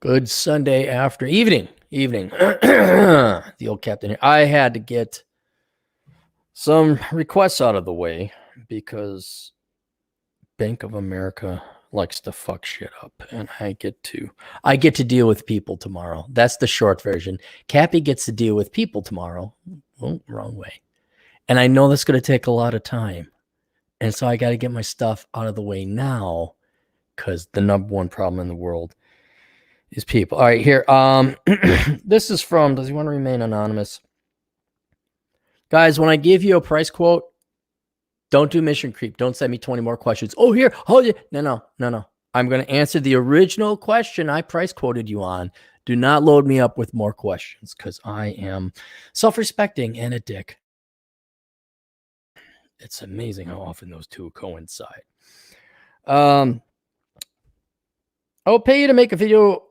Good Sunday evening. The old captain here. I had to get some requests out of the way because Bank of America likes to fuck shit up, and I get to deal with people tomorrow. That's the short version. Cappy gets to deal with people tomorrow. Oh, wrong way. And I know that's going to take a lot of time. And so I got to get my stuff out of the way now because the number one problem in the world is people. All right, here. This is from, does he want to remain anonymous? Guys, when I give you a price quote, don't do mission creep. Don't send me 20 more questions. Oh, here. Hold it. No. I'm going to answer the original question I price quoted you on. Do not load me up with more questions because I am self-respecting and a dick. It's amazing how often those two coincide. I'll pay you to make a video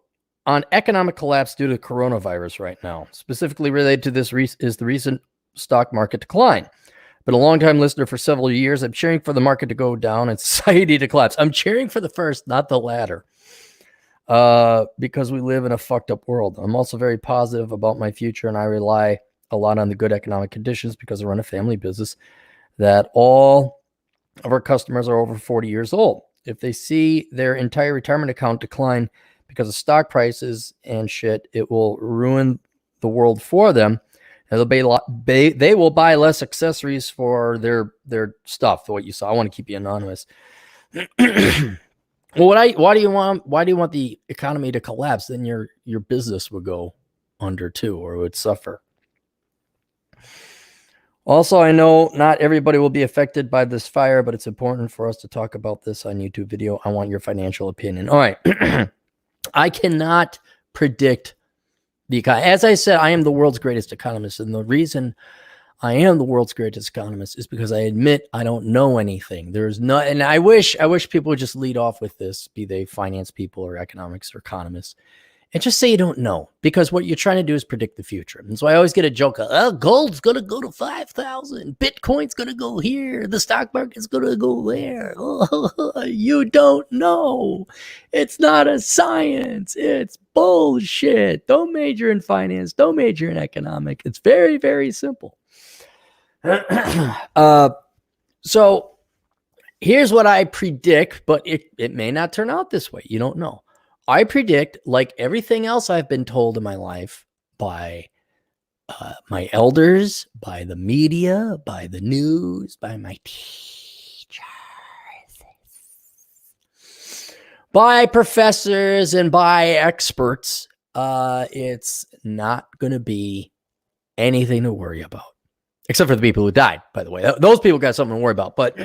on economic collapse due to coronavirus right now. Specifically related to this is the recent stock market decline. Been a long-time listener for several years. I'm cheering for the market to go down and society to collapse. I'm cheering for the first, not the latter, because we live in a fucked up world. I'm also very positive about my future, and I rely a lot on the good economic conditions because I run a family business that all of our customers are over 40 years old. If they see their entire retirement account decline because of stock prices and shit, it will ruin the world for them. They will buy less accessories for their stuff. What you saw, I want to keep you anonymous. Well, why do you want the economy to collapse? Then your business would go under too, or would suffer. Also, I know not everybody will be affected by this fire, but it's important for us to talk about this on YouTube video. I want your financial opinion. All right. I cannot predict the economy. As I said, I am the world's greatest economist. And the reason I am the world's greatest economist is because I admit I don't know anything. There's no, and I wish people would just lead off with this, be they finance people or economics or economists, and just say you don't know, because what you're trying to do is predict the future. And so I always get a joke of, oh, gold's going to go to 5,000. Bitcoin's going to go here. The stock market's going to go there. Oh, you don't know. It's not a science. It's bullshit. Don't major in finance. Don't major in economics. It's very, very simple. So here's what I predict, but it may not turn out this way. You don't know. I predict, like everything else I've been told in my life by my elders, by the media, by the news, by my teachers, by professors, and by experts, it's not going to be anything to worry about. Except for the people who died, by the way. Those people got something to worry about. But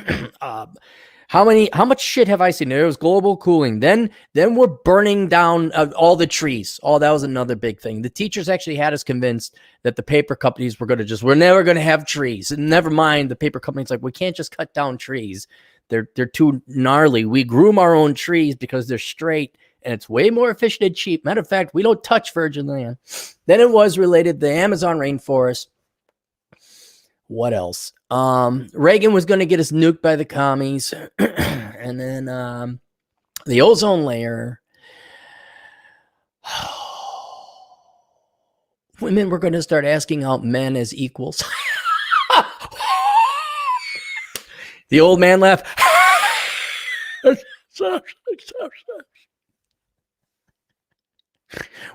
how much shit have I seen? There was global cooling. Then we're burning down all the trees. Oh, that was another big thing. The teachers actually had us convinced that the paper companies were we're never going to have trees. And never mind, the paper companies like, we can't just cut down trees. They're too gnarly. We groom our own trees because they're straight and it's way more efficient and cheap. Matter of fact, we don't touch virgin land. Then it was related to the Amazon rainforest. What else? Reagan was going to get us nuked by the commies. And then the ozone layer. Women were going to start asking out men as equals. The old man laughed.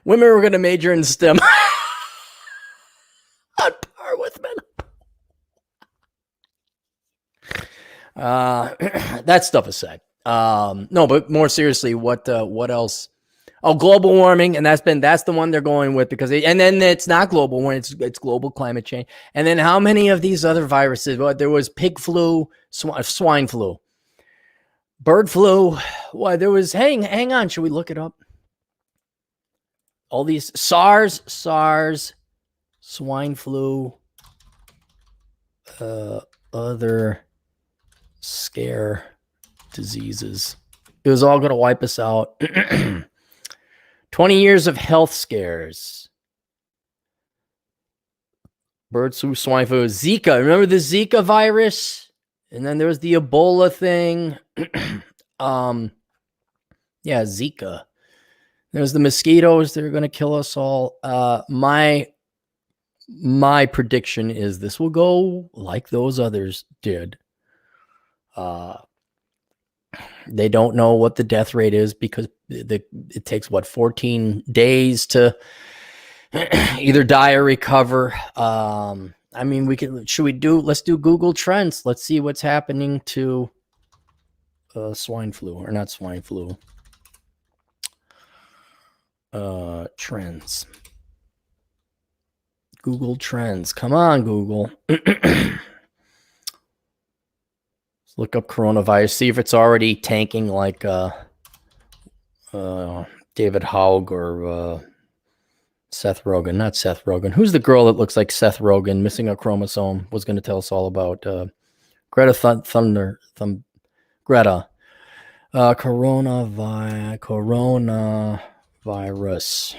Women were going to major in STEM. On par with men. That stuff aside. No, but more seriously, what else? Oh, global warming, and that's the one they're going with and then it's not global warming, it's global climate change. And then how many of these other viruses? Well, there was pig flu, swine flu, bird flu. Well, there was hang on, should we look it up? All these SARS, swine flu, other scare diseases. It was all going to wipe us out. 20 years of health scares. Bird flu, swine flu, Zika. Remember the Zika virus? And then there was the Ebola thing. Yeah, Zika. There's the mosquitoes that are going to kill us all. My prediction is this will go like those others did. They don't know what the death rate is because it takes 14 days to either die or recover. I mean, let's do Google Trends. Let's see what's happening to swine flu, or not swine flu. Trends. Google Trends. Come on, Google. Let's look up coronavirus. See if it's already tanking like David Haug or Seth Rogen. Not Seth Rogen. Who's the girl that looks like Seth Rogen, missing a chromosome? Was going to tell us all about Greta Greta. Coronavirus.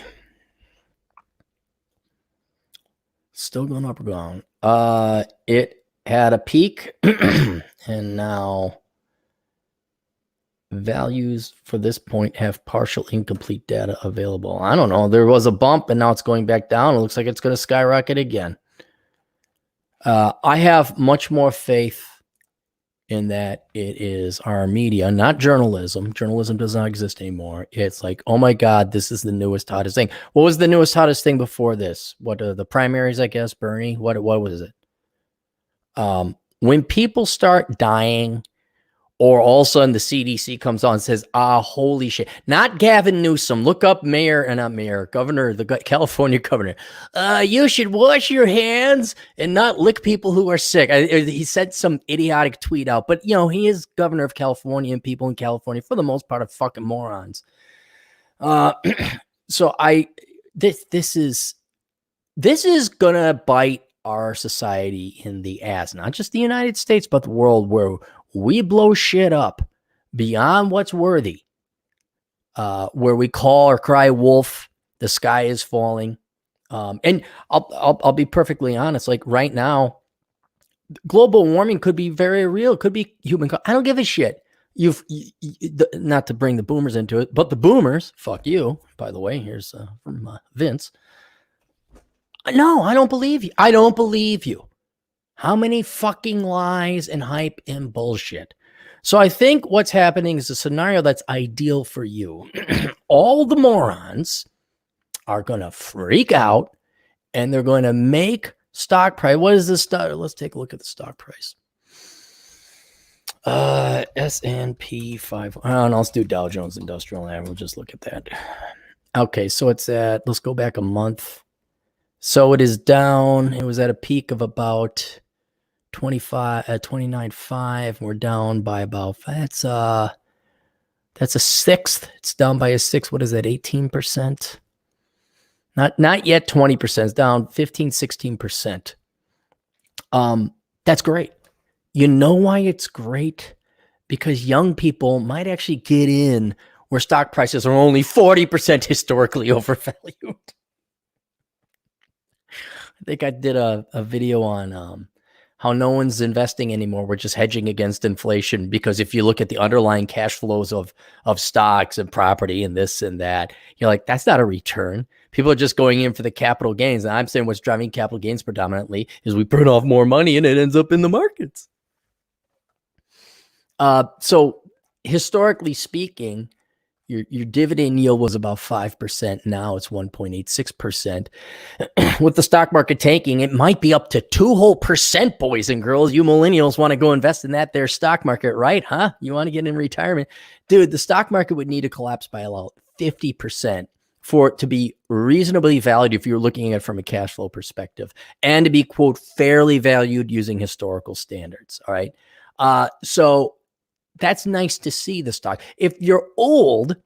Still going up or down? It had a peak and now values for this point have partial incomplete data available. I don't know. There was a bump and now it's going back down. It looks like it's going to skyrocket again. I have much more faith in that it is our media, not journalism. Journalism does not exist anymore. It's like, oh my God, this is the newest, hottest thing. What was the newest, hottest thing before this? What the primaries, I guess, Bernie? What was it? When people start dying, or all of a sudden the CDC comes on and says, holy shit. Not Gavin Newsom. Look up governor, the California governor. You should wash your hands and not lick people who are sick. He said some idiotic tweet out, but he is governor of California, and people in California, for the most part, are fucking morons. So this is gonna bite our society in the ass, not just the United States, but the world, where we blow shit up beyond what's worthy, where we call or cry wolf, the sky is falling. And I'll be perfectly honest. Like right now, global warming could be very real. It could be human. I don't give a shit. Not to bring the boomers into it, but the boomers, fuck you. By the way, here's from Vince. No, I don't believe you. I don't believe you. How many fucking lies and hype and bullshit? So I think what's happening is a scenario that's ideal for you. All the morons are going to freak out and they're going to make stock price. What is the stock? Let's take a look at the stock price. S&P 500. Oh, no, let's do Dow Jones Industrial Average. We'll just look at that. Okay, so it's let's go back a month. So it is down. It was at a peak of about 29.5. We're down by about, that's a sixth. It's down by a sixth. What is that? 18%. Not yet 20%. It's down 15, 16%. That's great. You know why it's great? Because young people might actually get in where stock prices are only 40% historically overvalued. I think I did a video on how no one's investing anymore. We're just hedging against inflation, because if you look at the underlying cash flows of stocks and property and this and that, you're like, that's not a return. People are just going in for the capital gains. And I'm saying what's driving capital gains predominantly is we burn off more money and it ends up in the markets. So historically speaking, your dividend yield was about 5%. Now it's 1.86%. With the stock market tanking, it might be up to 2%, boys and girls. You millennials want to go invest in that there stock market, right? Huh? You want to get in retirement? Dude, the stock market would need to collapse by about 50% for it to be reasonably valued if you're looking at it from a cash flow perspective, and to be, quote, fairly valued using historical standards. All right. So that's nice to see the stock. If you're old,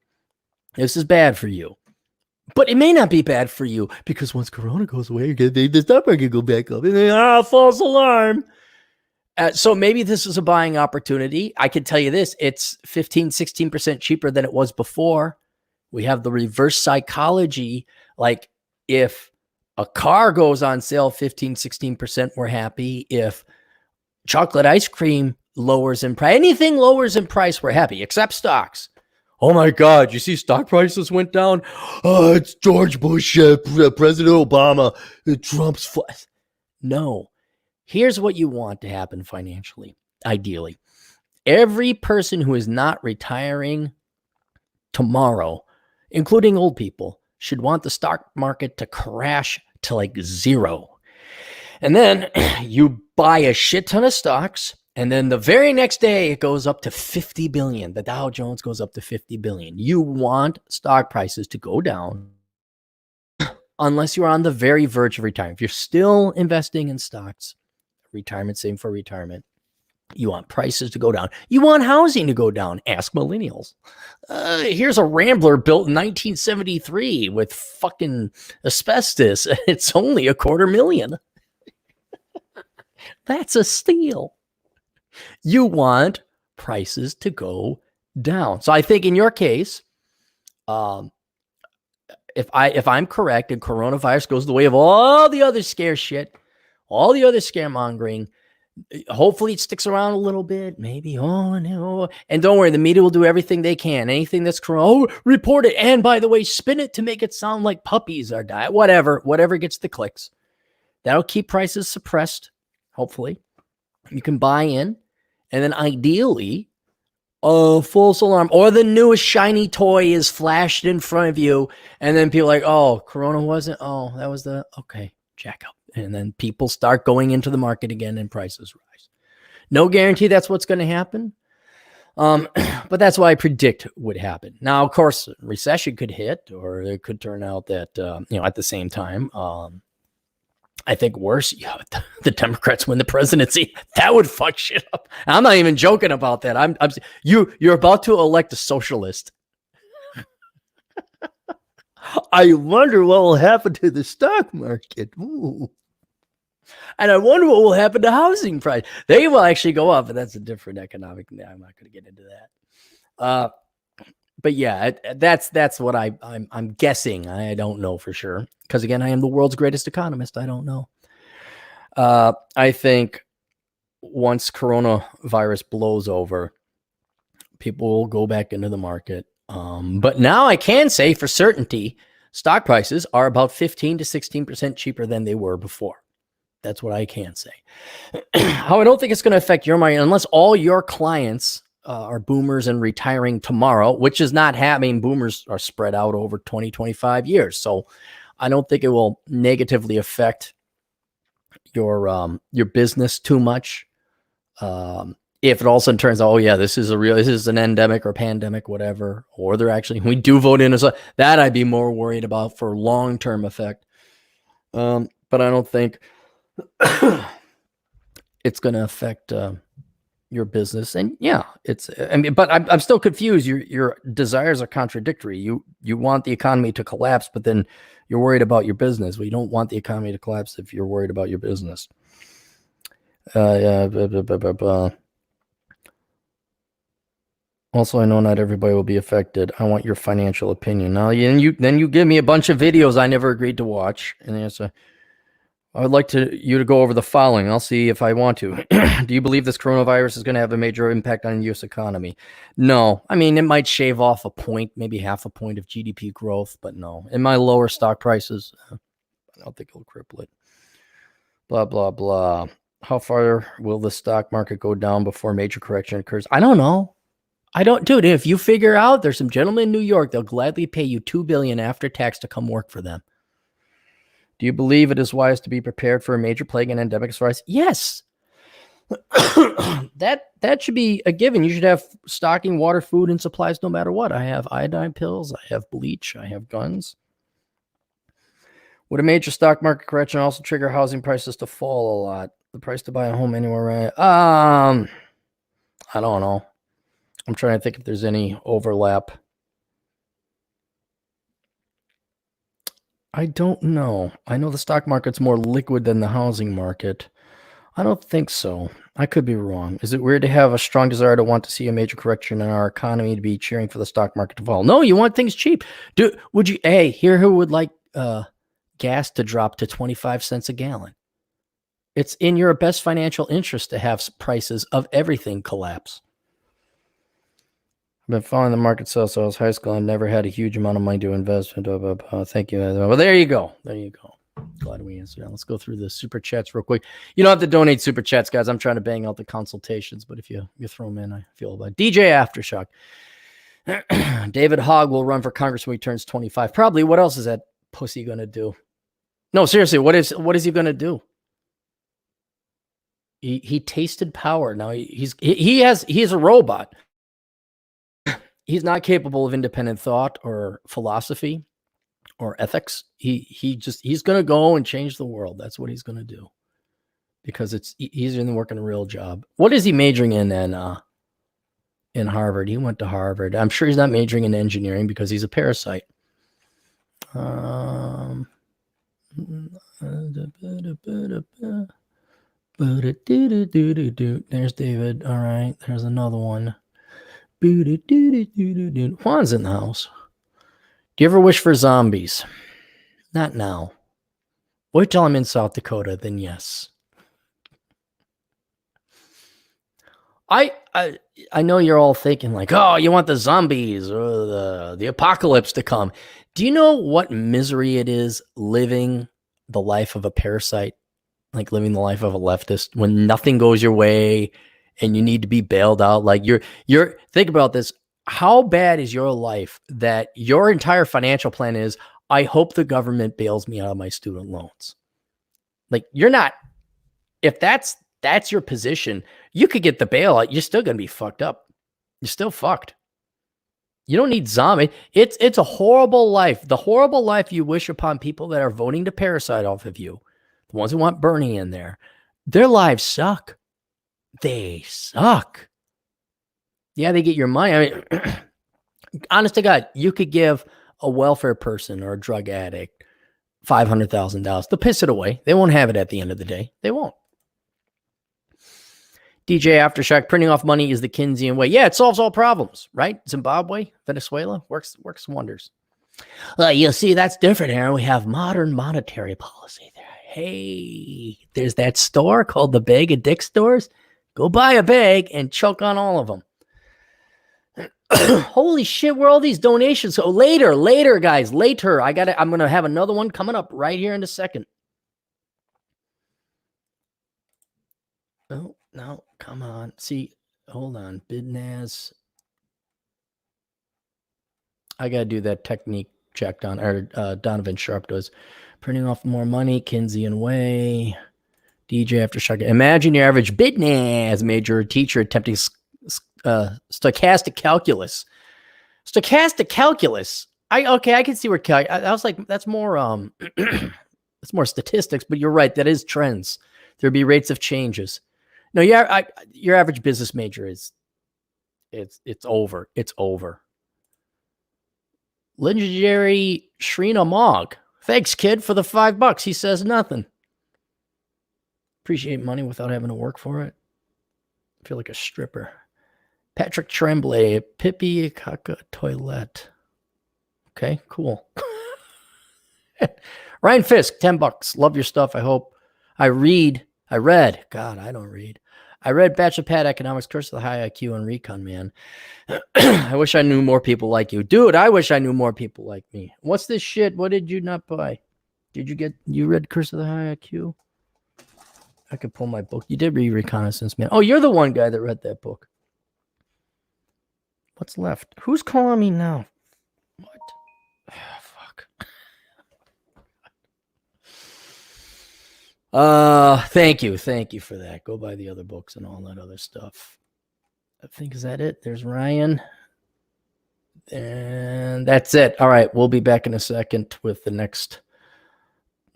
this is bad for you. But it may not be bad for you, because once Corona goes away, the stock market go back up. And then, false alarm. So maybe this is a buying opportunity. I can tell you this. It's 15, 16% cheaper than it was before. We have the reverse psychology. Like if a car goes on sale 15, 16%, we're happy. If chocolate ice cream lowers in price, anything lowers in price, we're happy, except stocks. Oh my God, you see stock prices went down? Oh, it's George Bush, President Obama, Trump's. No. Here's what you want to happen financially, ideally. Every person who is not retiring tomorrow, including old people, should want the stock market to crash to like zero. And then you buy a shit ton of stocks. And then the very next day, it goes up to 50 billion. The Dow Jones goes up to 50 billion. You want stock prices to go down unless you're on the very verge of retirement. If you're still investing in stocks, retirement, saving for retirement, you want prices to go down. You want housing to go down. Ask millennials. Here's a Rambler built in 1973 with fucking asbestos. It's only $250,000. That's a steal. You want prices to go down. So I think in your case, if I'm correct and coronavirus goes the way of all the other scare shit, all the other scaremongering, hopefully it sticks around a little bit, maybe. Oh no. And don't worry, the media will do everything they can. Anything that's corona, report it. And by the way, spin it to make it sound like puppies are dying. Whatever gets the clicks. That'll keep prices suppressed. Hopefully you can buy in. And then ideally, a false alarm or the newest shiny toy is flashed in front of you. And then people are like, oh, corona wasn't. Oh, that was okay, jack up. And then people start going into the market again and prices rise. No guarantee that's what's going to happen. But that's what I predict would happen. Now, of course, recession could hit, or it could turn out that, at the same time, I think worse, the Democrats win the presidency. That would fuck shit up. I'm not even joking about that. You're about to elect a socialist. I wonder what will happen to the stock market. Ooh. And I wonder what will happen to housing price. They will actually go up, but that's a different economic. I'm not going to get into that. But yeah, that's what I'm guessing. I don't know for sure because again, I am the world's greatest economist. I don't know. I think once coronavirus blows over, people will go back into the market. But now I can say for certainty, stock prices are about 15 to 16% cheaper than they were before. That's what I can say. How I don't think it's going to affect your money unless all your clients are boomers and retiring tomorrow, which is not happening. Boomers are spread out over 20, 25 years. So I don't think it will negatively affect your business too much. If it all of a sudden turns out, oh yeah, this is an endemic or pandemic, whatever, or we do vote in as that I'd be more worried about for long-term effect. But I don't think it's going to affect your business. And yeah, but I'm still confused. Your desires are contradictory. You want the economy to collapse, but then you're worried about your business. Well, you don't want the economy to collapse if you're worried about your business. Also, I know not everybody will be affected. I want your financial opinion. Now, then you give me a bunch of videos I never agreed to watch, and it's I would like you to go over the following. I'll see if I want to. Do you believe this coronavirus is going to have a major impact on the U.S. economy? No. I mean, it might shave off a point, maybe half a point of GDP growth, but no. In my lower stock prices, I don't think it'll cripple it. Blah, blah, blah. How far will the stock market go down before major correction occurs? I don't know. Dude, if you figure out there's some gentlemen in New York, they'll gladly pay you $2 billion after tax to come work for them. Do you believe it is wise to be prepared for a major plague and endemic as far as? Yes. That should be a given. You should have stocking, water, food, and supplies no matter what. I have iodine pills. I have bleach. I have guns. Would a major stock market correction also trigger housing prices to fall a lot? The price to buy a home anywhere, right? I don't know. I'm trying to think if there's any overlap. I don't know. I know the stock market's more liquid than the housing market. I don't think so. I could be wrong. Is it weird to have a strong desire to want to see a major correction in our economy to be cheering for the stock market to fall? No, you want things cheap. Who would like gas to drop to 25 cents a gallon? It's in your best financial interest to have prices of everything collapse. I've been following the market since I was high school. I never had a huge amount of money to invest. Thank you. Well, there you go. There you go. Glad we answered that. Let's go through the super chats real quick. You don't have to donate super chats, guys. I'm trying to bang out the consultations, but if you throw them in, I feel about it. DJ Aftershock. David Hogg will run for Congress when he turns 25. Probably. What else is that pussy going to do? No, seriously, what is he going to do? He tasted power. Now he's a robot. He's not capable of independent thought or philosophy or ethics. He's going to go and change the world. That's what he's going to do, because it's easier than working a real job. What is he majoring in Harvard? He went to Harvard. I'm sure he's not majoring in engineering because he's a parasite. There's David. All right. There's another one. Juan's in the house. Do you ever wish for zombies? Not now. Wait till I'm in South Dakota, then yes. I know you're all thinking like, oh, you want the zombies or the apocalypse to come. Do you know what misery it is living the life of a parasite? Like living the life of a leftist when nothing goes your way and you need to be bailed out. Like you're think about this. How bad is your life that your entire financial plan is, I hope the government bails me out of my student loans? Like you're not, if that's your position, you could get the bailout. You're still going to be fucked up. You're still fucked. You don't need zombie. It's a horrible life. The horrible life you wish upon people that are voting to parasite off of you. The ones who want Bernie in there, their lives suck. They suck. Yeah, they get your money. I mean, honest to God, you could give a welfare person or a drug addict $500,000. They'll piss it away. They won't have it at the end of the day. They won't. DJ Aftershock, printing off money is the Keynesian way. Yeah, it solves all problems, right? Zimbabwe, Venezuela, works wonders. You see, that's different, Aaron. We have modern monetary policy there. Hey, there's that store called the Bag of Dick Stores. Go buy a bag and choke on all of them. Holy shit, where are all these donations? So later, guys, later. I'm going to have another one coming up right here in a second. Oh, no, come on. See, hold on. Bidnaz. I got to do that technique check Donovan Sharp does. Printing off more money, Keynesian way. DJ Aftershock. Imagine your average Bidnaz major teacher attempting stochastic calculus. Stochastic calculus. I can see where I was like, that's more it's more statistics, but you're right, that is trends. There'd be rates of changes. No, yeah, your average business major is it's over. It's over. Legendary Shrina Mogg. Thanks, kid, for the $5. He says nothing. Appreciate money without having to work for it. I feel like a stripper. Patrick Tremblay, Pippi Caca Toilet. Okay, cool. Ryan Fisk, $10. Love your stuff. I read. God, I don't read. I read Bachelor Pad Economics, Curse of the High IQ, and Recon, man. I wish I knew more people like you. Dude, I wish I knew more people like me. What's this shit? What did you not buy? You read Curse of the High IQ? I could pull my book. You did read Reconnaissance, man. Oh, you're the one guy that read that book. What's left? Who's calling me now? What? Fuck. Thank you for that. Go buy the other books and all that other stuff. I think, is that it? There's Ryan. And that's it. All right. We'll be back in a second with the next,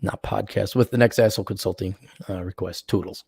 not podcast, with the next Asshole Consulting request. Toodles.